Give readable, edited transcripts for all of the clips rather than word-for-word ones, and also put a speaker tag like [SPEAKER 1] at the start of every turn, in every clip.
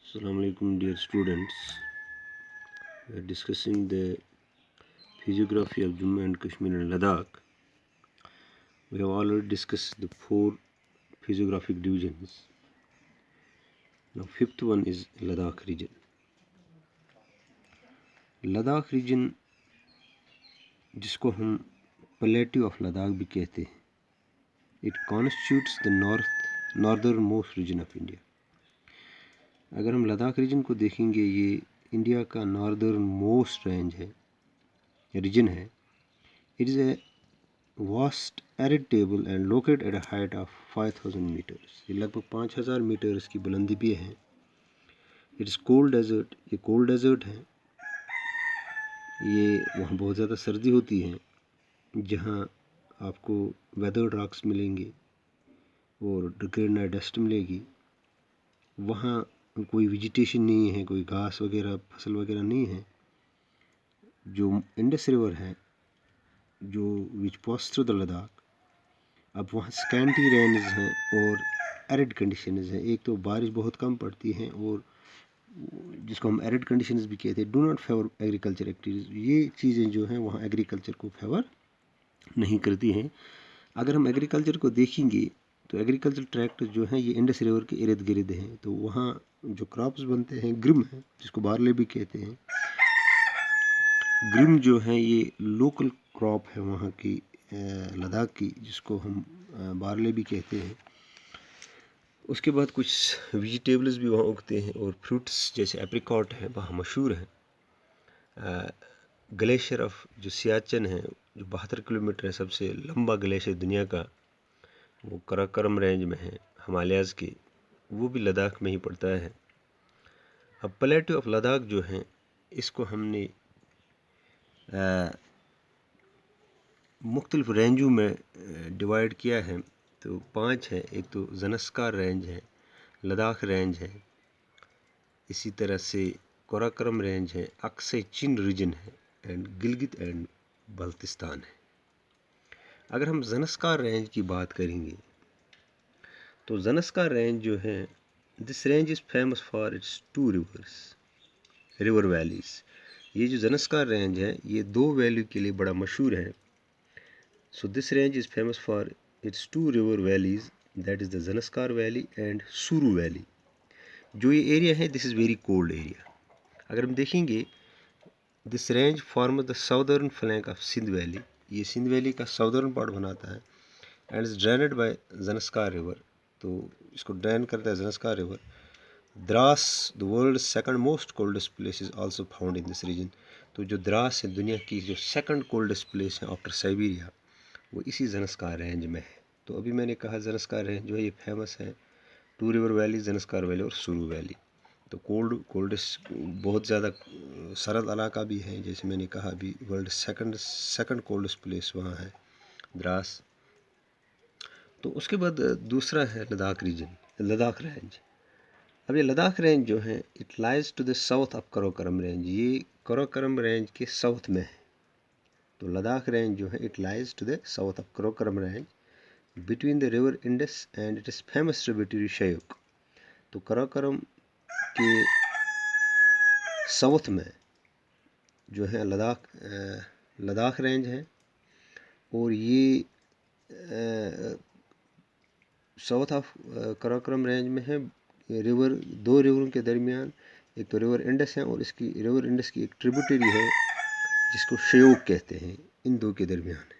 [SPEAKER 1] Assalamu alaikum, dear students. We are discussing the physiography of Jammu and Kashmir and Ladakh. We have already discussed the 4 physiographic divisions. Now, 5th one is Ladakh region. Ladakh region, जिसको हम Plateau of Ladakh भी कहते हैं, it constitutes the northernmost region of India. अगर हम Ladakh reason को देखेंगे, ये इंडिया का नॉर्दर्न मोस्ट रेंज है, रीजन है. It is a vast arid table and located at a height of 5000 metres. ये लगभग 5000 मीटर्स की बुलंदी पे है. इट इज़ कोल्ड डेजर्ट, ये कोल्ड डेजर्ट है. ये वहाँ बहुत ज़्यादा सर्दी होती है, जहाँ आपको वेदर्ड रॉक्स मिलेंगे और ग्रेनाइट डस्ट मिलेगी. वहाँ कोई वेजिटेशन नहीं है, कोई घास वगैरह फसल वगैरह नहीं है. जो इंडस रिवर है, जो विच पास थ्रू द लद्दाख, अब वहाँ स्कैंटी रेन्स हैं और एरिड कंडीशंस हैं. एक तो बारिश बहुत कम पड़ती है और जिसको हम एरिड कंडीशंस भी कहते हैं. Do not favour agriculture activities. ये चीज़ें जो हैं वहाँ एग्रीकल्चर को फेवर नहीं करती हैं. अगर हम एग्रीकल्चर को देखेंगे तो एग्रीकल्चर ट्रैक्ट जो हैं ये इंडस रिवर के इर्द गिर्द हैं. तो वहाँ जो क्रॉप्स बनते हैं, ग्रिम है, जिसको बार्ले भी कहते हैं. ग्रिम जो है ये लोकल क्रॉप है वहाँ की, लद्दाख की, जिसको हम बार्ले भी कहते हैं. उसके बाद कुछ वेजिटेबल्स भी वहाँ उगते हैं और फ्रूट्स जैसे एप्रिकॉट है वहाँ मशहूर है. ग्लेशियर ऑफ जो सियाचिन है, जो 72 किलोमीटर है, सबसे लंबा ग्लेशियर दुनिया का, वो कराकोरम रेंज में है, हिमालयाज़ के. वो भी लद्दाख में ही पड़ता है. अब प्लेटो ऑफ लद्दाख जो है, इसको हमने मुख्तलिफ रेंजों में डिवाइड किया है. तो 5 है. एक तो ज़नस्कार रेंज है, लद्दाख रेंज है, इसी तरह से कराकोरम रेंज है, अक्से चीन रीजन है, एंड गिलगित एंड बल्तिस्तान है. अगर हम ज़नस्कार रेंज की बात करेंगे तो ज़नस्कार रेंज जो है, this range is famous for its 2 river valleys. ये जो ज़नस्कार रेंज है ये 2 वैली के लिए बड़ा मशहूर है. So this range is famous for its 2 river valleys, that is the Zanskar Valley and Suru Valley. जो ये एरिया है, this is very cold area. अगर हम देखेंगे, this range form the southern flank of Sindh valley. ये Sindh valley का southern part बनाता है and is drained by Zanskar river. तो इसको ड्रेन करता है Zanskar river. Dras, the world second most coldest place, is also found in this region. तो जो द्रास है, दुनिया की जो सेकंड कोल्डेस्ट प्लेस है आफ्टर साइबेरिया, वो इसी ज़नस्कार रेंज में है. तो अभी मैंने कहा ज़नस्कार रेंज जो है ये फेमस है, 2 रिवर वैली, ज़नस्कार वैली और सुरू वैली. तो कोल्डेस्ट बहुत ज़्यादा सरद इलाका भी है. जैसे मैंने कहा अभी, वर्ल्ड सेकंड कोल्डेस्ट प्लेस वहाँ है, द्रास. तो उसके बाद दूसरा है लद्दाख रीजन, लद्दाख रेंज. अब ये लद्दाख रेंज जो है, it lies to the south of Karakoram range. ये कराकोरम रेंज के साउथ में है. तो लद्दाख रेंज जो है, it lies to the south of Karakoram range between the river Indus and it is famous tributary Shyok. तो कराकोरम के साउथ में जो है लद्दाख रेंज है. और ये साउथ ऑफ कराकोरम रेंज में है. रिवर, 2 रिवरों के दरमियान, एक तो रिवर इंडस है और इसकी रिवर इंडस की एक ट्रिब्यूटरी है जिसको शयूक कहते हैं, इन 2 के दरमियान है.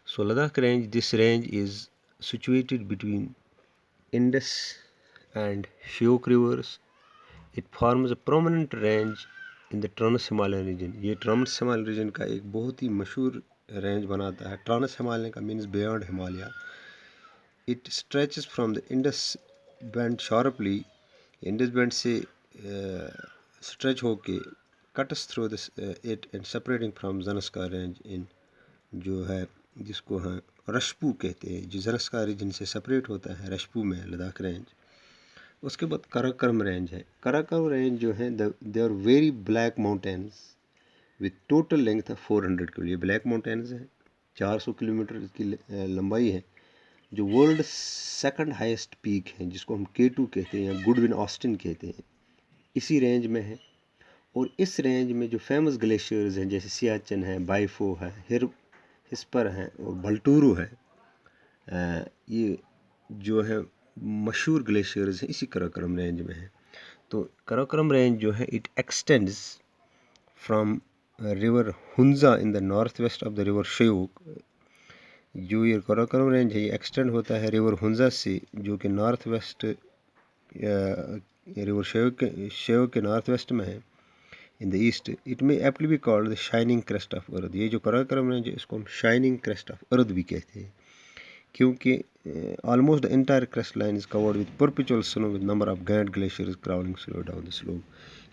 [SPEAKER 1] So Ladakh range, this range is situated between Indus and Shyok rivers. It forms a prominent range in the Trans-Himalayan region. ये Trans-Himalayan region का एक बहुत ही मशहूर रेंज बनाता है. Trans-Himalayan का means beyond Himalaya. It stretches from the Indus band sharply. Indus band से stretch होके cuts through this it and separating from Zanskar range in, जो है जिसको हम रशपू कहते हैं, जो ज़नस्कार रीजन से सेपरेट होता है, रशपू में लद्दाख रेंज. उसके बाद कराकोरम रेंज है. कराकोरम रेंज जो है, they are very black mountains with total length of 400 kilometres. ये ब्लैक माउंटेन्स है, 400 किलोमीटर की लंबाई है. जो वर्ल्ड सेकंड हाईएस्ट पीक है, जिसको हम K2 कहते हैं या गुडविन ऑस्टिन कहते हैं, इसी रेंज में है। और इस रेंज में जो फेमस ग्लेशियर्स हैं जैसे सियाचिन है, बाइफो है, हिस्पर है और बल्टूरू है, ये जो है मशहूर ग्लेशियर्स हैं इसी कराकोरम रेंज में है। तो कराकोरम रेंज जो है it extends from river Hunza in the north west of the river Shyok. जो ये कराकोरम रेंज है ये एक्सटेंड होता है रिवर हुंजा से, जो कि नॉर्थ वेस्ट रिवर श्योक के नॉर्थ वेस्ट में है in the east. It may aptly be called the shining crest of earth. ये जो कराकोरम रेंज है इसको हम शाइनिंग क्रेस्ट ऑफ अर्थ भी कहते हैं, क्योंकि almost the entire crest line is covered with perpetual snow with number of Gantt glaciers crawling slow down the slope.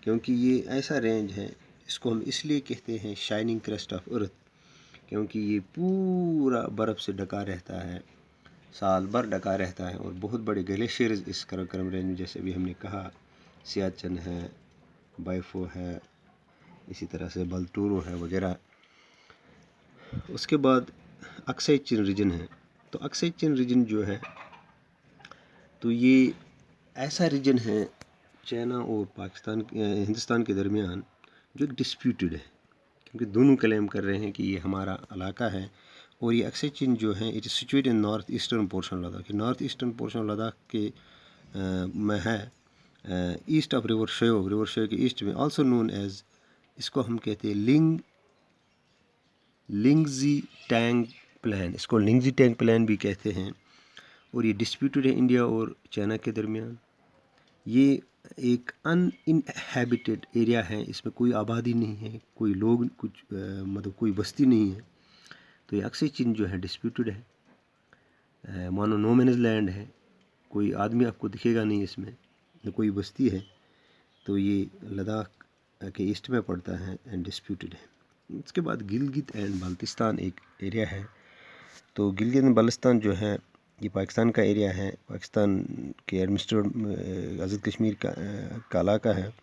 [SPEAKER 1] क्योंकि ये ऐसा रेंज है, इसको हम इसलिए कहते हैं शाइनिंग क्रेस्ट ऑफ अर्थ, क्योंकि ये पूरा बर्फ़ से ढका रहता है, साल भर ढका रहता है। और बहुत बड़े ग्लेशियर्स इस कराकोरम रेंज में, जैसे भी हमने कहा, सियाचिन है, बाइफो है, इसी तरह से बल्टूरो है वगैरह। उसके बाद अक्साई चीन रीजन है। तो अक्साई चीन रीजन जो है, तो ये ऐसा रीजन है चाइना और पाकिस्तान हिंदुस्तान के दरमियान जो डिस्प्यूटेड है, क्योंकि दोनों क्लेम कर रहे हैं कि ये हमारा इलाका है। और ये अक्साई चीन जो है it is situated in north eastern portion Ladakh. North eastern portion Ladakh के में है, ईस्ट ऑफ रिवर शेव के ईस्ट में, आल्सो नोन एज, इसको हम कहते हैं लिंगजी टैंग प्लान। इसको लिंगजी टैंग प्लान भी कहते हैं। और ये डिस्प्यूटेड है इंडिया और चाइना के दरमियान। ये एक अनइनहैबिटेड एरिया है, इसमें कोई आबादी नहीं है, कोई लोग कुछ मतलब कोई बस्ती नहीं है। तो ये अक्साई चीन जो है डिस्प्यूटेड है, मानो नो मैनेज लैंड है, कोई आदमी आपको दिखेगा नहीं इसमें, न कोई बस्ती है। तो ये लद्दाख के ईस्ट में पड़ता है एंड डिस्प्यूटेड है। उसके बाद गिलगित एंड बाल्टिस्तान एक एरिया है। तो गिलगित एंड बाल्टिस्तान जो है ये पाकिस्तान का एरिया है, पाकिस्तान के एडमिनिस्ट्रेटेड आज़ाद कश्मीर का इलाका है।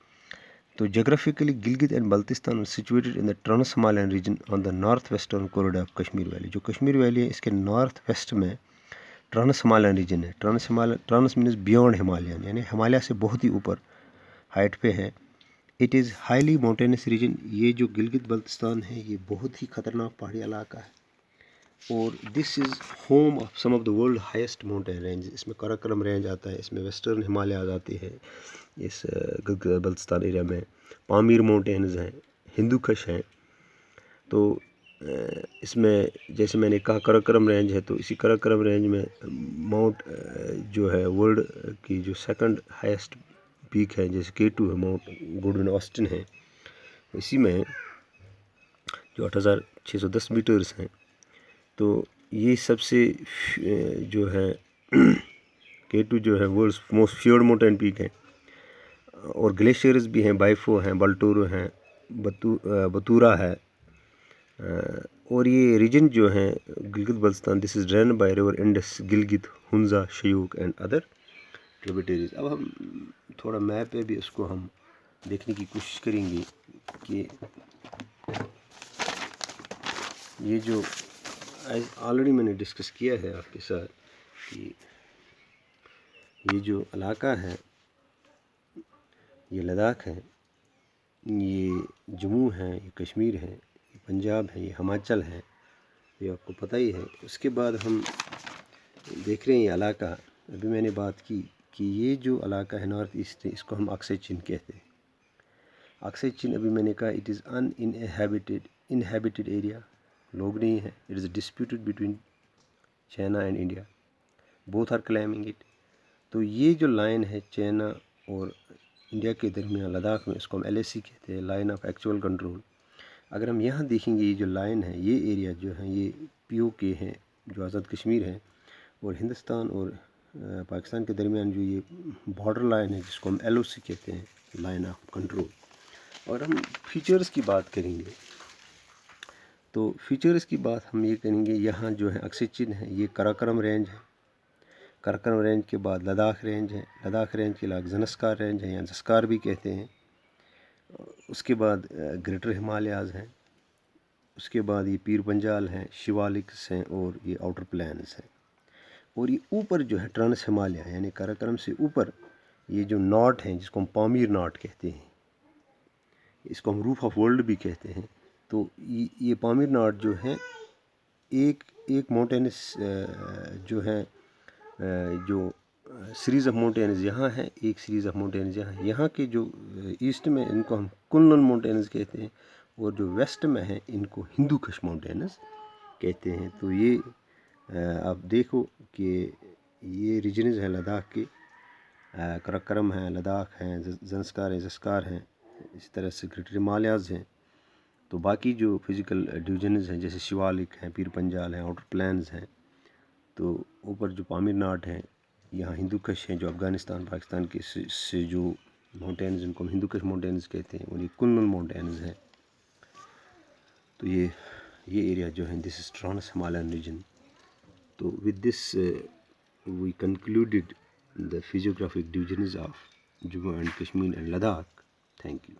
[SPEAKER 1] तो geographically Gilgit and Baltistan situated in the trans Himalayan region on the north western corridor of Kashmir valley. जो कश्मीर वैली है इसके नॉर्थ वेस्ट में ट्रांस हिमालयन रीजन है। ट्रांस मीन्स बियॉन्ड हिमालयन, यानी हिमालय से बहुत ही ऊपर हाइट पे है। It is highly mountainous region. ये जो गिलगित बल्तिस्तान है ये बहुत ही ख़तरनाक पहाड़ी इलाका है। और this is home of some of the world highest mountain range. इसमें कराकोरम रेंज आता है, इसमें वेस्टर्न हिमालय आ जाती है, इस गिलगित बल्तिस्तान एरिया में पामीर माउंटेन्स हैं, हिंदू कश हैं। तो इसमें जैसे मैंने कहा कराकोरम रेंज है, तो इसी कराकोरम रेंज में माउंट जो है वर्ल्ड की जो सेकंड हाईएस्ट पीक है, जैसे K2 है, माउंट गुडविन ऑस्टिन है, इसी में जो 8610 मीटर्स हैं। तो ये सबसे जो है K2 जो है world's most feared mountain peak है। और ग्लेशियर्स भी हैं, बाइफो हैं, बल्टोरो हैं, बतूरा है। और ये रीजन जो है Gilgit Baltistan, this is run by river Indus, Gilgit, Hunza, Shyok and other tributaries. अब हम थोड़ा मैप पे भी उसको हम देखने की कोशिश करेंगे कि ये जो ऑलरेडी मैंने डिस्कस किया है आपके साथ कि ये जो इलाका है ये लद्दाख है, ये जम्मू है, ये कश्मीर है, ये पंजाब है, ये हिमाचल है, ये आपको पता ही है। उसके बाद हम देख रहे हैं ये इलाका, अभी मैंने बात की कि ये जो इलाका है नॉर्थ ईस्ट, इसको हम अक्साई चीन कहते हैं। अक्साई चीन अभी मैंने कहा इट इज़ इनहैबिटेड एरिया, लोग नहीं है। It is disputed between China and India, both are claiming it. तो ये जो लाइन है चाइना और इंडिया के दरमियान लद्दाख में, इसको हम LAC कहते हैं, लाइन ऑफ एक्चुअल कंट्रोल। अगर हम यहाँ देखेंगे ये जो लाइन है, ये एरिया जो है ये POK है, जो आज़ाद कश्मीर है, और हिंदुस्तान और पाकिस्तान के दरमियान जो ये बॉर्डर लाइन है जिसको हम LOC कहते हैं, लाइन ऑफ कंट्रोल। और हम फीचर्स की बात करेंगे, तो फीचर्स की बात हम ये करेंगे, यहाँ जो है अक्साई चीन है, ये कराकोरम रेंज है। कराकोरम रेंज के बाद लद्दाख रेंज है, लद्दाख रेंज के बाद ज़नस्कार रेंज है या ज़स्कार भी कहते हैं। उसके बाद ग्रेटर हिमालयाज़ हैं, उसके बाद ये पीर पंजाल हैं, शिवालिक्स हैं, और ये आउटर प्लान्स हैं। और ये ऊपर जो है ट्रांस हिमालय यानी कराकोरम से ऊपर ये जो नॉट हैं जिसको हम पामीर नॉट कहते हैं, इसको हम रूफ ऑफ वर्ल्ड भी कहते हैं, तो ये पामीर नॉट जो है एक एक माउंटेनस जो है जो सीरीज़ ऑफ माउंटेन्स यहाँ है, एक सीरीज़ ऑफ माउंटेन्स यहाँ है। यहाँ के जो ईस्ट में इनको हम कुनलन माउंटेन्स कहते हैं और जो वेस्ट में है इनको हिंदू कुश माउंटेन्स कहते हैं। तो ये आप देखो कि ये रीजन्स हैं लद्दाख के, कराकोरम हैं, लद्दाख हैं, ज़ंस्कार हैं, ज़स्कार हैं, इस तरह से ग्रेटर हिमालयाज़ हैं। तो बाकी जो फिज़िकल डिवीजन्स हैं जैसे शिवालिक हैं, पीर पंजाल हैं, आउटर प्लान्स हैं, तो ऊपर जो पामीर नाट हैं यहाँ हिंदू कुश हैं जो अफ़गानिस्तान पाकिस्तान के से जो माउंटेन्स जिनको हम हिंदू कुश माउंटेन्स कहते हैं और ये कुनलन माउंटेन्स हैं। तो ये एरिया जो है this is trans Himalayan region. तो with this we concluded the physiographic divisions of Jammu and Kashmir and Ladakh. Thank you.